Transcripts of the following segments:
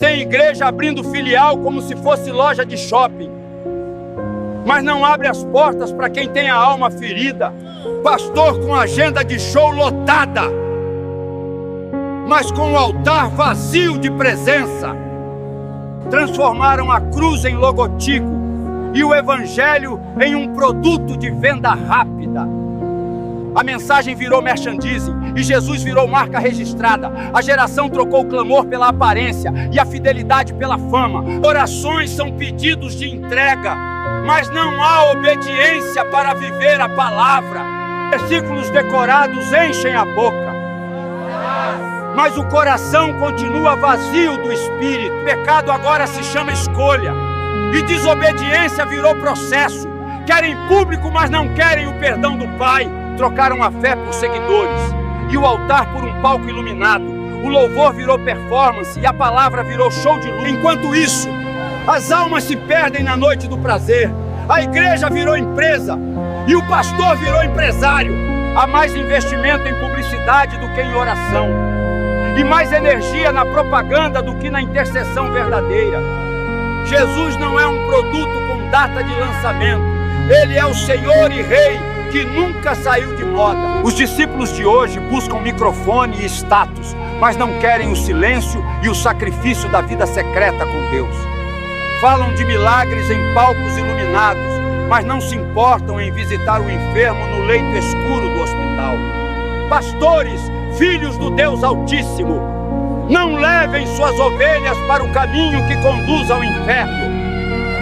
Tem igreja abrindo filial como se fosse loja de shopping, mas não abre as portas para quem tem a alma ferida. Pastor com agenda de show lotada, mas com o altar vazio de presença. Transformaram a cruz em logotipo e o evangelho em um produto de venda rápida. A mensagem virou merchandising e Jesus virou marca registrada. A geração trocou o clamor pela aparência e a fidelidade pela fama. Orações são pedidos de entrega, mas não há obediência para viver a palavra. Versículos decorados enchem a boca, mas o coração continua vazio do Espírito. O pecado agora se chama escolha e desobediência virou processo. Querem público, mas não querem o perdão do Pai. Trocaram a fé por seguidores e o altar por um palco iluminado. O louvor virou performance e a palavra virou show de luz. Enquanto isso, as almas se perdem na noite do prazer. A igreja virou empresa e o pastor virou empresário. Há mais investimento em publicidade do que em oração, e mais energia na propaganda do que na intercessão verdadeira. Jesus não é um produto com data de lançamento. Ele é o Senhor e Rei que nunca saiu de moda. Os discípulos de hoje buscam microfone e status, mas não querem o silêncio e o sacrifício da vida secreta com Deus. Falam de milagres em palcos iluminados, mas não se importam em visitar o enfermo no leito escuro do hospital. Pastores, filhos do Deus Altíssimo, não levem suas ovelhas para o caminho que conduz ao inferno.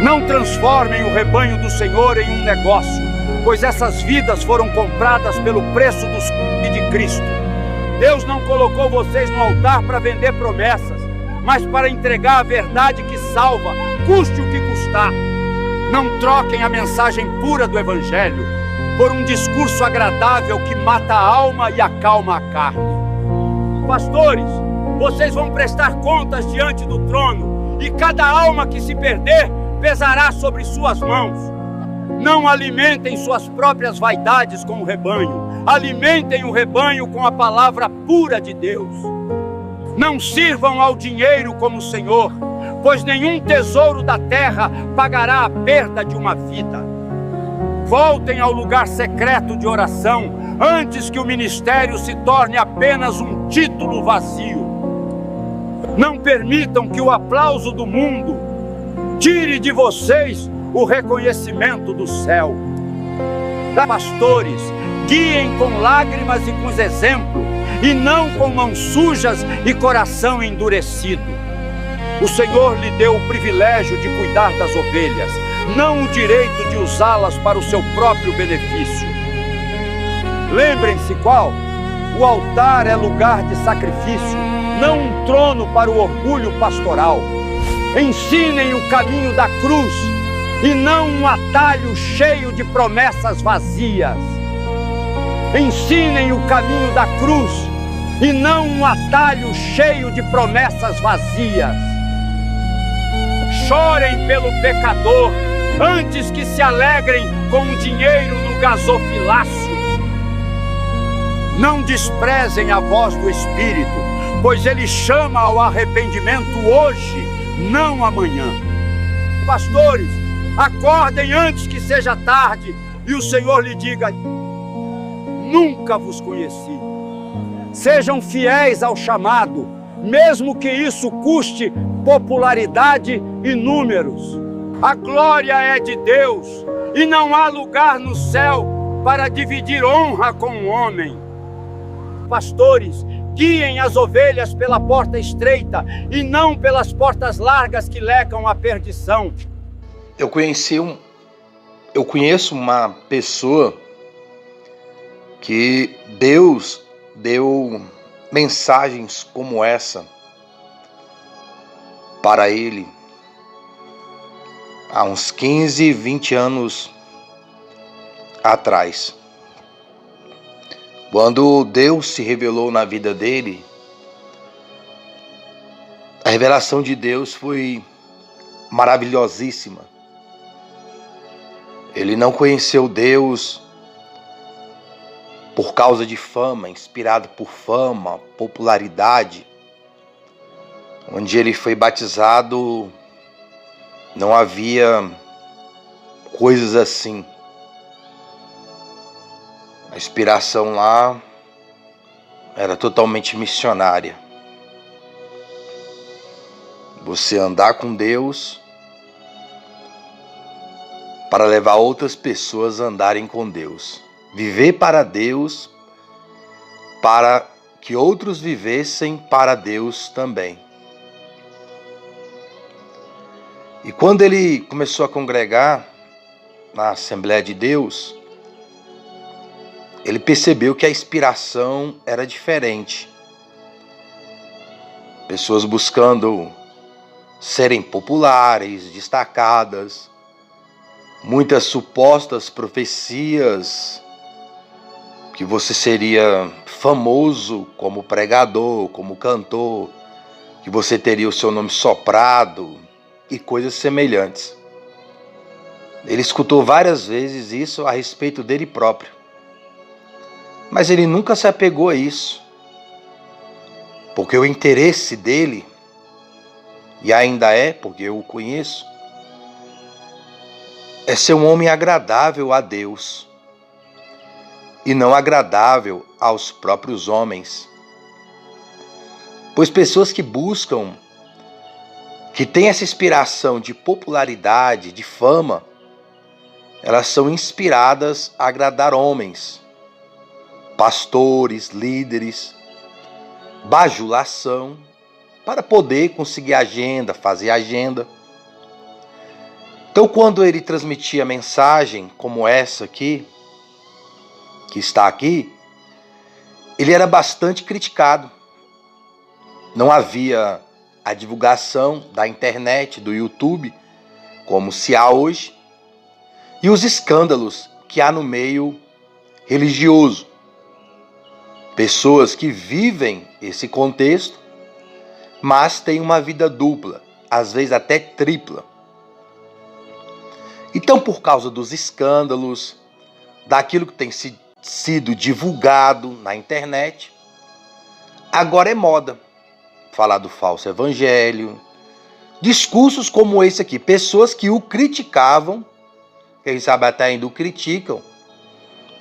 Não transformem o rebanho do Senhor em um negócio, pois essas vidas foram compradas pelo preço do sangue de Cristo. Deus não colocou vocês no altar para vender promessas, mas para entregar a verdade que salva, custe o que custar. Não troquem a mensagem pura do Evangelho por um discurso agradável que mata a alma e acalma a carne. Pastores, vocês vão prestar contas diante do trono, e cada alma que se perder pesará sobre suas mãos. Não alimentem suas próprias vaidades com o rebanho. Alimentem o rebanho com a palavra pura de Deus. Não sirvam ao dinheiro como Senhor, pois nenhum tesouro da terra pagará a perda de uma vida. Voltem ao lugar secreto de oração antes que o ministério se torne apenas um título vazio. Não permitam que o aplauso do mundo tire de vocês o reconhecimento do céu. Pastores, guiem com lágrimas e com exemplo, e não com mãos sujas e coração endurecido. O Senhor lhe deu o privilégio de cuidar das ovelhas, não o direito de usá-las para o seu próprio benefício. Lembrem-se qual? O altar é lugar de sacrifício, não um trono para o orgulho pastoral. Ensinem o caminho da cruz e não um atalho cheio de promessas vazias. Ensinem o caminho da cruz e não um atalho cheio de promessas vazias. Chorem pelo pecador antes que se alegrem com o dinheiro no gasofilácio. Não desprezem a voz do Espírito, pois Ele chama ao arrependimento hoje, não amanhã. Pastores, acordem antes que seja tarde e o Senhor lhe diga: nunca vos conheci. Sejam fiéis ao chamado, mesmo que isso custe popularidade e números. A glória é de Deus e não há lugar no céu para dividir honra com o homem. Pastores, guiem as ovelhas pela porta estreita e não pelas portas largas que levam à perdição. Eu conheço uma pessoa que Deus deu mensagens como essa para ele há uns 15, 20 anos atrás. Quando Deus se revelou na vida dele, a revelação de Deus foi maravilhosíssima. Ele não conheceu Deus por causa de fama, inspirado por fama, popularidade. onde ele foi batizado, não havia coisas assim. A inspiração lá era totalmente missionária. Você andar com Deus para levar outras pessoas a andarem com Deus. Viver para Deus, para que outros vivessem para Deus também. E quando ele começou a congregar na Assembleia de Deus, ele percebeu que a inspiração era diferente. Pessoas buscando serem populares, destacadas, muitas supostas profecias que você seria famoso como pregador, como cantor, que você teria o seu nome soprado e coisas semelhantes. Ele escutou várias vezes isso a respeito dele próprio, mas ele nunca se apegou a isso, porque o interesse dele, e ainda é, porque eu o conheço, é ser um homem agradável a Deus e não agradável aos próprios homens. Pois pessoas que buscam, que têm essa inspiração de popularidade, de fama, elas são inspiradas a agradar homens, pastores, líderes, bajulação, para poder conseguir agenda, fazer agenda. Então, quando ele transmitia mensagem como essa aqui, que está aqui, ele era bastante criticado. Não havia a divulgação da internet, do YouTube, como se há hoje, e os escândalos que há no meio religioso. Pessoas que vivem esse contexto, mas têm uma vida dupla, às vezes até tripla. Então, por causa dos escândalos, daquilo que tem sido divulgado na internet, agora é moda falar do falso evangelho, discursos como esse aqui, pessoas que o criticavam, quem sabe até ainda o criticam,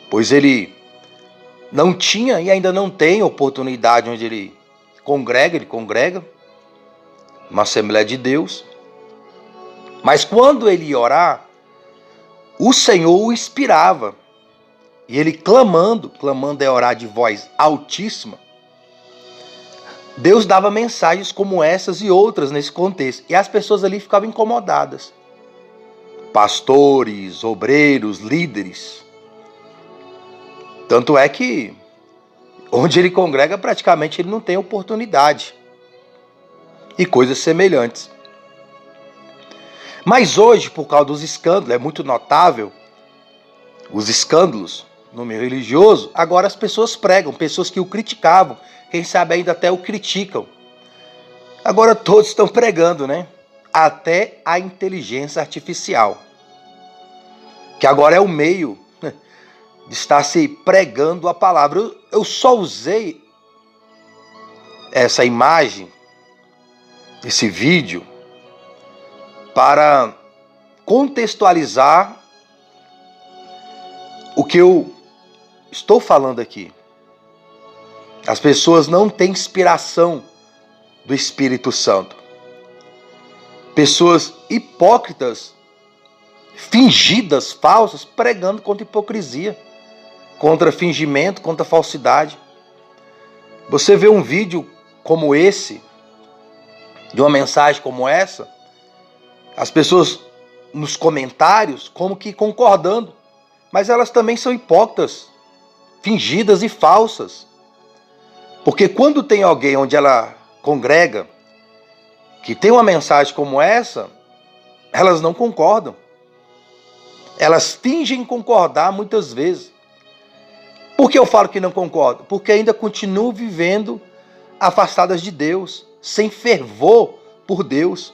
pois ele não tinha e ainda não tem oportunidade onde ele congrega uma Assembleia de Deus, mas quando ele ia orar, o Senhor o inspirava, e ele clamando é orar de voz altíssima, Deus dava mensagens como essas e outras nesse contexto, e as pessoas ali ficavam incomodadas. Pastores, obreiros, líderes. Tanto é que onde ele congrega praticamente ele não tem oportunidade. E coisas semelhantes. Mas hoje, por causa dos escândalos, é muito notável os escândalos no meio religioso. Agora as pessoas pregam, pessoas que o criticavam, quem sabe ainda até o criticam. Agora todos estão pregando, né? Até a inteligência artificial, que agora é o meio de estar se pregando a palavra. Eu só usei essa imagem, esse vídeo, para contextualizar o que eu estou falando aqui. As pessoas não têm inspiração do Espírito Santo. Pessoas hipócritas, fingidas, falsas, pregando contra hipocrisia, contra fingimento, contra falsidade. Você vê um vídeo como esse, de uma mensagem como essa, as pessoas nos comentários como que concordando, mas elas também são hipócritas, fingidas e falsas. Porque quando tem alguém onde ela congrega, que tem uma mensagem como essa, elas não concordam. Elas fingem concordar muitas vezes. Por que eu falo que não concordam? Porque ainda continuam vivendo afastadas de Deus, sem fervor por Deus,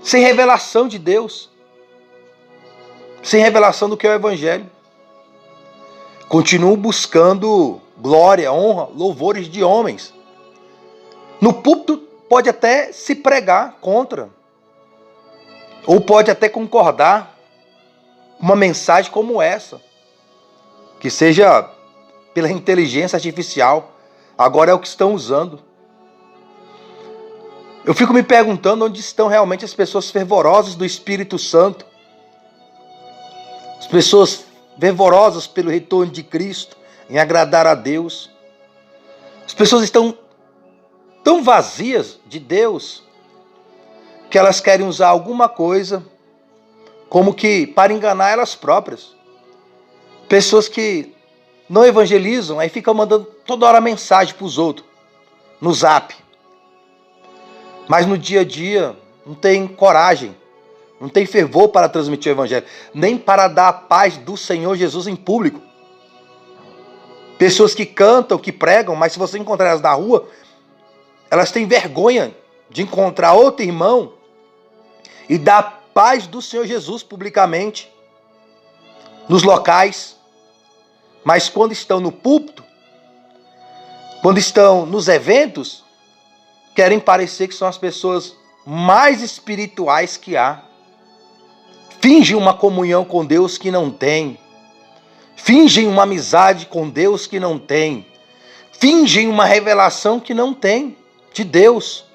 sem revelação de Deus, sem revelação do que é o Evangelho. Continuam buscando glória, honra, louvores de homens. No púlpito pode até se pregar contra, ou pode até concordar uma mensagem como essa, que seja pela inteligência artificial. Agora é o que estão usando. Eu fico me perguntando onde estão realmente as pessoas fervorosas do Espírito Santo, as pessoas fervorosas pelo retorno de Cristo, em agradar a Deus. As pessoas estão tão vazias de Deus que elas querem usar alguma coisa como que para enganar elas próprias. Pessoas que não evangelizam, aí ficam mandando toda hora mensagem para os outros no Zap. Mas no dia a dia não tem coragem, não tem fervor para transmitir o evangelho, nem para dar a paz do Senhor Jesus em público. Pessoas que cantam, que pregam, mas se você encontrar elas na rua, elas têm vergonha de encontrar outro irmão e dar a paz do Senhor Jesus publicamente, nos locais. Mas quando estão no púlpito, quando estão nos eventos, querem parecer que são as pessoas mais espirituais que há. Fingem uma comunhão com Deus que não tem. Fingem uma amizade com Deus que não tem. Fingem uma revelação que não tem de Deus,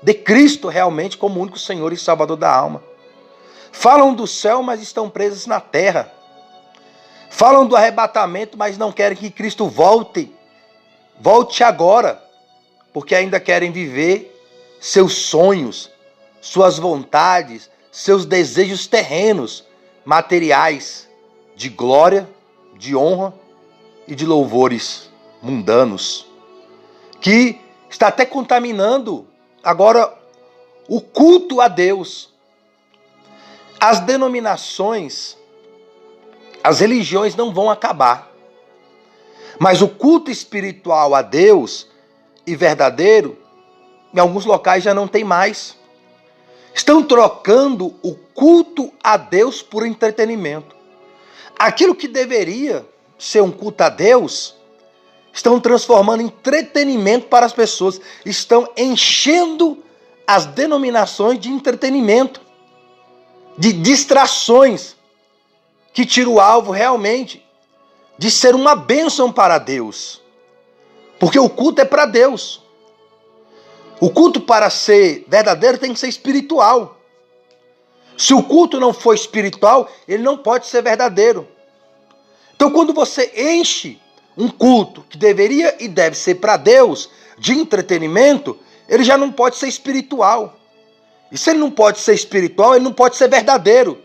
de Cristo realmente como único Senhor e Salvador da alma. Falam do céu, mas estão presos na terra. Falam do arrebatamento, mas não querem que Cristo volte. Volte agora, porque ainda querem viver seus sonhos, suas vontades, seus desejos terrenos, materiais, de glória, de honra e de louvores mundanos, que está até contaminando agora o culto a Deus. As denominações, as religiões não vão acabar, mas o culto espiritual a Deus e verdadeiro, em alguns locais já não tem mais. Estão trocando o culto a Deus por entretenimento. Aquilo que deveria ser um culto a Deus, estão transformando em entretenimento para as pessoas. Estão enchendo as denominações de entretenimento, de distrações, que tira o alvo realmente de ser uma bênção para Deus. Porque o culto é para Deus. O culto, para ser verdadeiro, tem que ser espiritual. Se o culto não for espiritual, ele não pode ser verdadeiro. Então, quando você enche um culto que deveria e deve ser para Deus, de entretenimento, ele já não pode ser espiritual. E se ele não pode ser espiritual, ele não pode ser verdadeiro.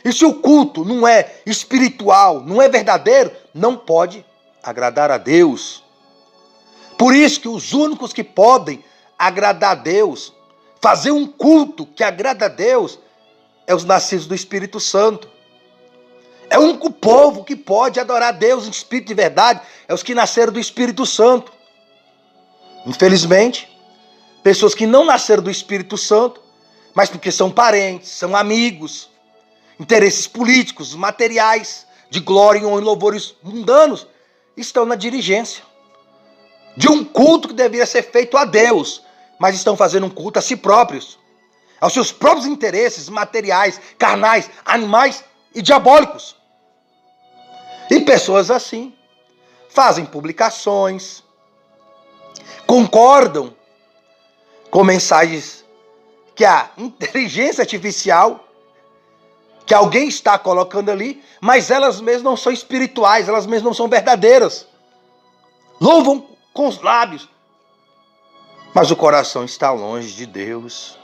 E se o culto não é espiritual, não é verdadeiro, não pode agradar a Deus. Por isso que os únicos que podem agradar a Deus, fazer um culto que agrada a Deus, é os nascidos do Espírito Santo. É o único povo que pode adorar a Deus em espírito de verdade, é os que nasceram do Espírito Santo. Infelizmente, pessoas que não nasceram do Espírito Santo, mas porque são parentes, são amigos, interesses políticos, materiais, de glória e louvores mundanos, estão na dirigência de um culto que deveria ser feito a Deus, mas estão fazendo um culto a si próprios, aos seus próprios interesses materiais, carnais, animais e diabólicos. E pessoas assim fazem publicações, concordam com mensagens que a inteligência artificial, que alguém está colocando ali, mas elas mesmas não são espirituais, elas mesmas não são verdadeiras. Louvam com os lábios, mas o coração está longe de Deus.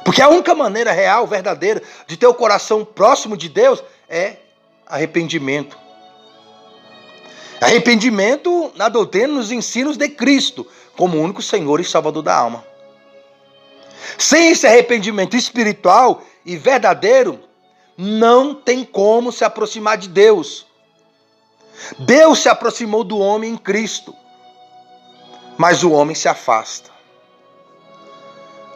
Porque a única maneira real, verdadeira, de ter o coração próximo de Deus é arrependimento. Arrependimento na doutrina, nos ensinos de Cristo, como único Senhor e Salvador da alma. Sem esse arrependimento espiritual e verdadeiro, não tem como se aproximar de Deus. Deus se aproximou do homem em Cristo, mas o homem se afasta.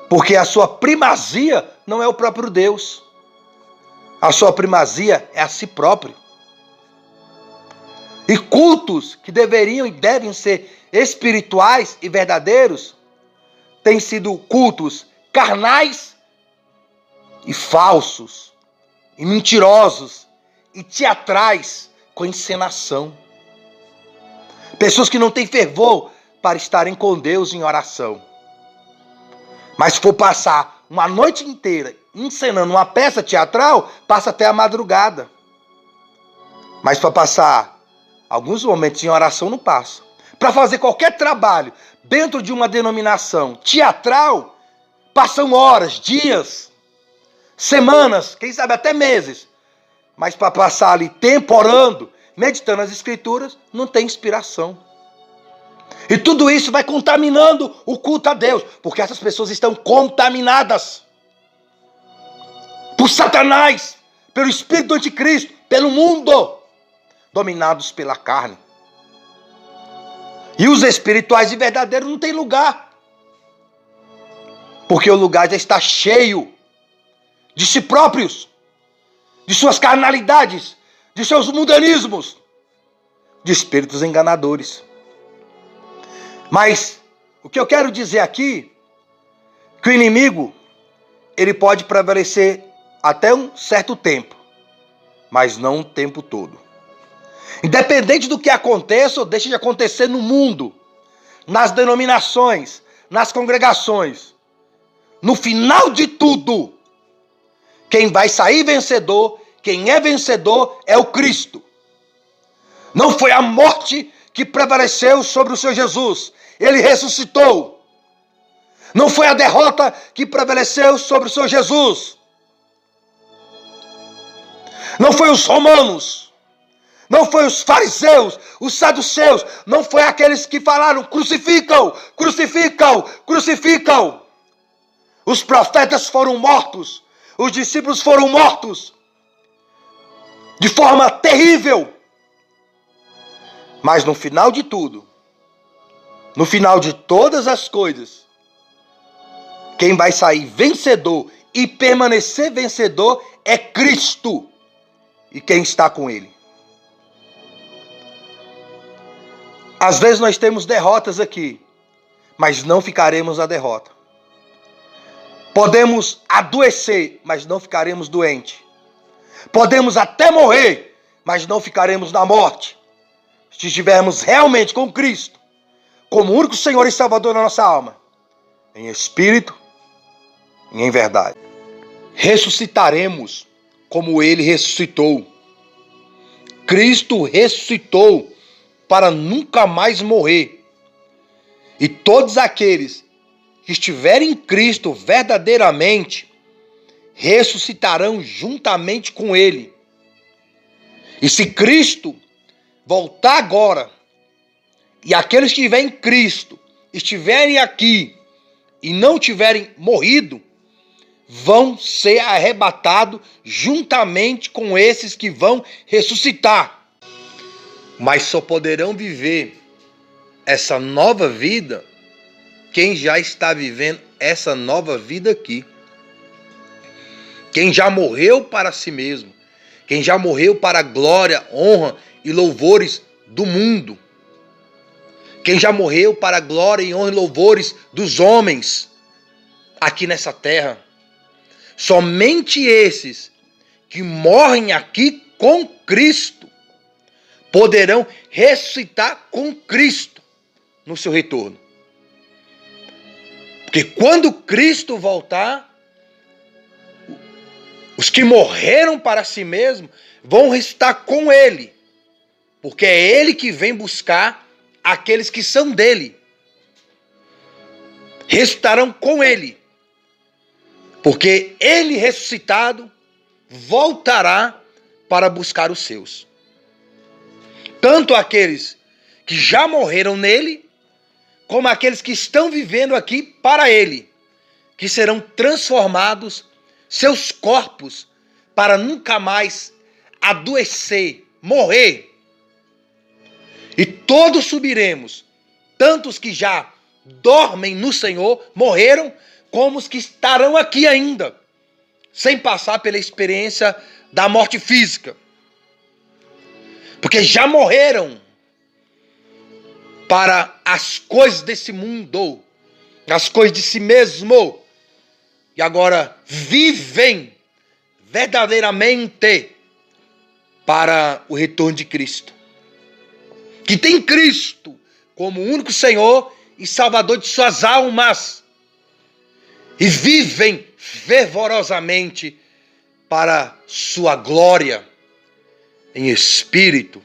Porque a sua primazia não é o próprio Deus. A sua primazia é a si próprio. E cultos que deveriam e devem ser espirituais e verdadeiros, têm sido cultos carnais e falsos, e mentirosos, e teatrais com encenação. Pessoas que não têm fervor para estarem com Deus em oração. Mas se for passar uma noite inteira encenando uma peça teatral, passa até a madrugada. Mas para passar alguns momentos em oração, não passa. Para fazer qualquer trabalho dentro de uma denominação teatral, passam horas, dias, semanas, quem sabe até meses. Mas para passar ali tempo orando, meditando as escrituras, não tem inspiração. E tudo isso vai contaminando o culto a Deus, porque essas pessoas estão contaminadas por Satanás, pelo espírito do anticristo, pelo mundo, dominados pela carne. E os espirituais e verdadeiros não têm lugar, porque o lugar já está cheio de si próprios, de suas carnalidades, de seus mundanismos, de espíritos enganadores. Mas o que eu quero dizer aqui, que o inimigo, ele pode prevalecer até um certo tempo, mas não o tempo todo. Independente do que aconteça ou deixe de acontecer no mundo, nas denominações, nas congregações, no final de tudo, quem vai sair vencedor, quem é vencedor é o Cristo. Não foi a morte que prevaleceu sobre o Senhor Jesus. Ele ressuscitou. Não foi a derrota que prevaleceu sobre o Senhor Jesus. Não foi os romanos. Não foi os fariseus, os saduceus. Não foi aqueles que falaram: crucificam, crucificam, crucificam. Os profetas foram mortos. Os discípulos foram mortos. De forma terrível. Mas no final de tudo, no final de todas as coisas, quem vai sair vencedor e permanecer vencedor é Cristo e quem está com Ele. Às vezes nós temos derrotas aqui, mas não ficaremos na derrota. Podemos adoecer, mas não ficaremos doentes. Podemos até morrer, mas não ficaremos na morte. Se estivermos realmente com Cristo, como único Senhor e Salvador da nossa alma, em espírito e em verdade. Ressuscitaremos como Ele ressuscitou. Cristo ressuscitou para nunca mais morrer. E todos aqueles que estiverem em Cristo verdadeiramente, ressuscitarão juntamente com Ele. E se Cristo voltar agora, e aqueles que estiverem em Cristo, estiverem aqui e não tiverem morrido, vão ser arrebatados juntamente com esses que vão ressuscitar. Mas só poderão viver essa nova vida quem já está vivendo essa nova vida aqui. Quem já morreu para si mesmo, quem já morreu para a glória, honra e louvores do mundo. Quem já morreu para a glória e honra e louvores dos homens aqui nessa terra. Somente esses que morrem aqui com Cristo poderão ressuscitar com Cristo no seu retorno. Porque quando Cristo voltar, os que morreram para si mesmo vão ressuscitar com Ele. Porque é Ele que vem buscar aqueles que são dele. Ressuscitarão com Ele. Porque Ele ressuscitado voltará para buscar os seus. Tanto aqueles que já morreram nele, como aqueles que estão vivendo aqui para Ele, que serão transformados seus corpos para nunca mais adoecer, morrer. E todos subiremos, tanto os que já dormem no Senhor, morreram, como os que estarão aqui ainda, sem passar pela experiência da morte física. Porque já morreram para as coisas desse mundo, as coisas de si mesmo, e agora vivem verdadeiramente para o retorno de Cristo. Que tem Cristo como único Senhor e Salvador de suas almas. E vivem fervorosamente para sua glória, em espírito,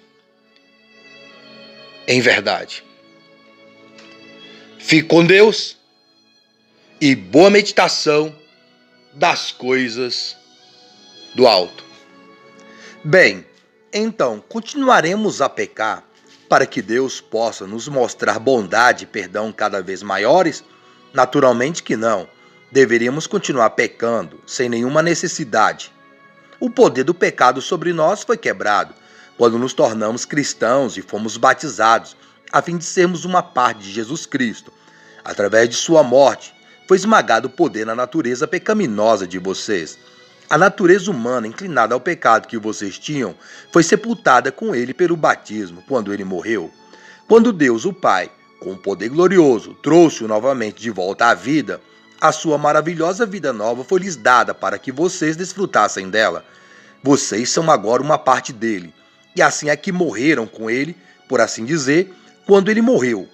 em verdade. Fique com Deus e boa meditação das coisas do alto. Bem, então continuaremos a pecar para que Deus possa nos mostrar bondade e perdão cada vez maiores? Naturalmente que não. Deveríamos continuar pecando sem nenhuma necessidade. O poder do pecado sobre nós foi quebrado quando nos tornamos cristãos e fomos batizados, a fim de sermos uma parte de Jesus Cristo. Através de sua morte, foi esmagado o poder na natureza pecaminosa de vocês. A natureza humana inclinada ao pecado que vocês tinham foi sepultada com ele pelo batismo, quando ele morreu. Quando Deus, o Pai, com poder glorioso, trouxe-o novamente de volta à vida, a sua maravilhosa vida nova foi lhes dada para que vocês desfrutassem dela. Vocês são agora uma parte dele, e assim é que morreram com ele, por assim dizer, quando ele morreu.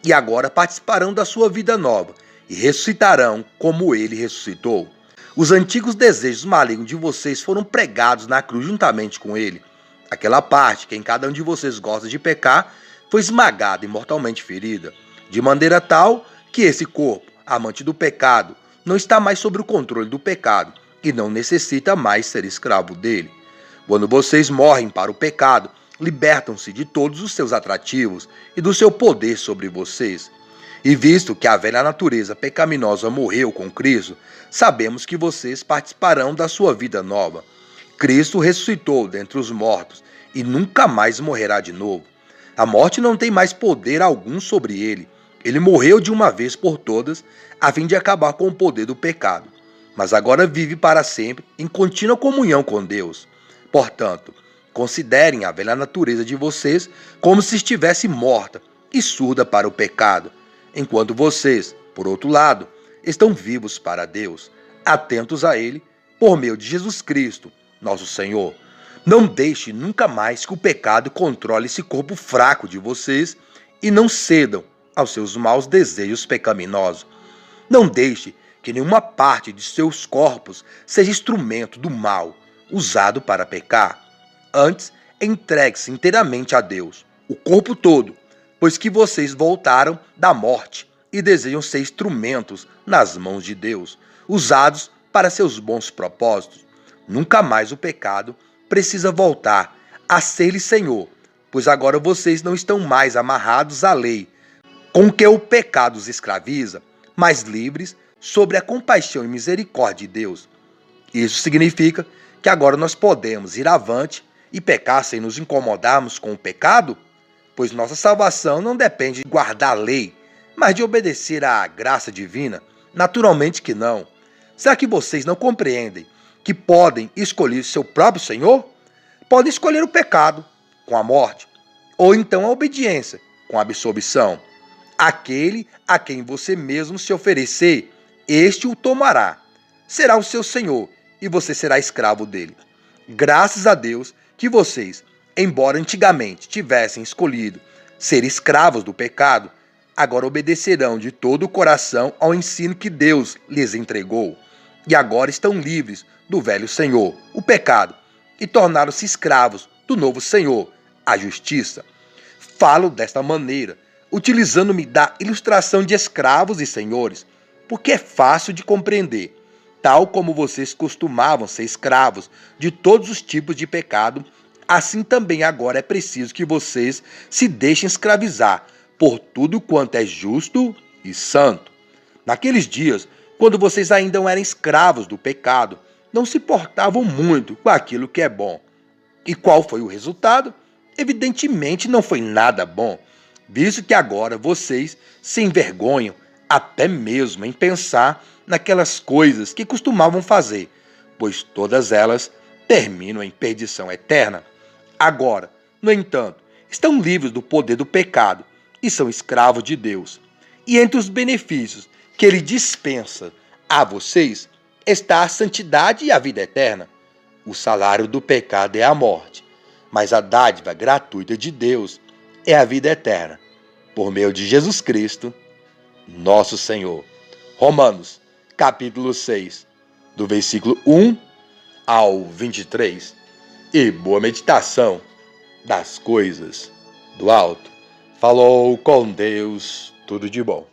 E agora participarão da sua vida nova, e ressuscitarão como ele ressuscitou. Os antigos desejos malignos de vocês foram pregados na cruz juntamente com ele. Aquela parte que em cada um de vocês gosta de pecar foi esmagada e mortalmente ferida, de maneira tal que esse corpo, amante do pecado, não está mais sob o controle do pecado e não necessita mais ser escravo dele. Quando vocês morrem para o pecado, libertam-se de todos os seus atrativos e do seu poder sobre vocês. E visto que a velha natureza pecaminosa morreu com Cristo, sabemos que vocês participarão da sua vida nova. Cristo ressuscitou dentre os mortos e nunca mais morrerá de novo. A morte não tem mais poder algum sobre ele. Ele morreu de uma vez por todas, a fim de acabar com o poder do pecado. Mas agora vive para sempre em contínua comunhão com Deus. Portanto, considerem a velha natureza de vocês como se estivesse morta e surda para o pecado, enquanto vocês, por outro lado, estão vivos para Deus, atentos a Ele, por meio de Jesus Cristo, nosso Senhor. Não deixe nunca mais que o pecado controle esse corpo fraco de vocês e não cedam aos seus maus desejos pecaminosos. Não deixe que nenhuma parte de seus corpos seja instrumento do mal, usado para pecar. Antes, entregue-se inteiramente a Deus, o corpo todo, pois que vocês voltaram da morte e desejam ser instrumentos nas mãos de Deus, usados para seus bons propósitos. Nunca mais o pecado precisa voltar a ser-lhe Senhor, pois agora vocês não estão mais amarrados à lei, com que o pecado os escraviza, mas livres sobre a compaixão e misericórdia de Deus. Isso significa que agora nós podemos ir avante e pecar sem nos incomodarmos com o pecado? Pois nossa salvação não depende de guardar a lei, mas de obedecer à graça divina? Naturalmente que não. Será que vocês não compreendem que podem escolher seu próprio Senhor? Podem escolher o pecado, com a morte, ou então a obediência, com a absolvição. Aquele a quem você mesmo se oferecer, este o tomará. Será o seu Senhor e você será escravo dele. Graças a Deus que vocês, embora antigamente tivessem escolhido ser escravos do pecado, agora obedecerão de todo o coração ao ensino que Deus lhes entregou. E agora estão livres do velho Senhor, o pecado, e tornaram-se escravos do novo Senhor, a justiça. Falo desta maneira, utilizando-me da ilustração de escravos e senhores, porque é fácil de compreender. Tal como vocês costumavam ser escravos de todos os tipos de pecado, assim também agora é preciso que vocês se deixem escravizar por tudo quanto é justo e santo. Naqueles dias, quando vocês ainda eram escravos do pecado, não se portavam muito com aquilo que é bom. E qual foi o resultado? Evidentemente não foi nada bom, visto que agora vocês se envergonham até mesmo em pensar naquelas coisas que costumavam fazer, pois todas elas terminam em perdição eterna. Agora, no entanto, estão livres do poder do pecado e são escravos de Deus. E entre os benefícios que ele dispensa a vocês está a santidade e a vida eterna. O salário do pecado é a morte, mas a dádiva gratuita de Deus é a vida eterna, por meio de Jesus Cristo, nosso Senhor. Romanos, capítulo 6, do versículo 1 ao 23. E boa meditação das coisas do alto. Falou com Deus, tudo de bom.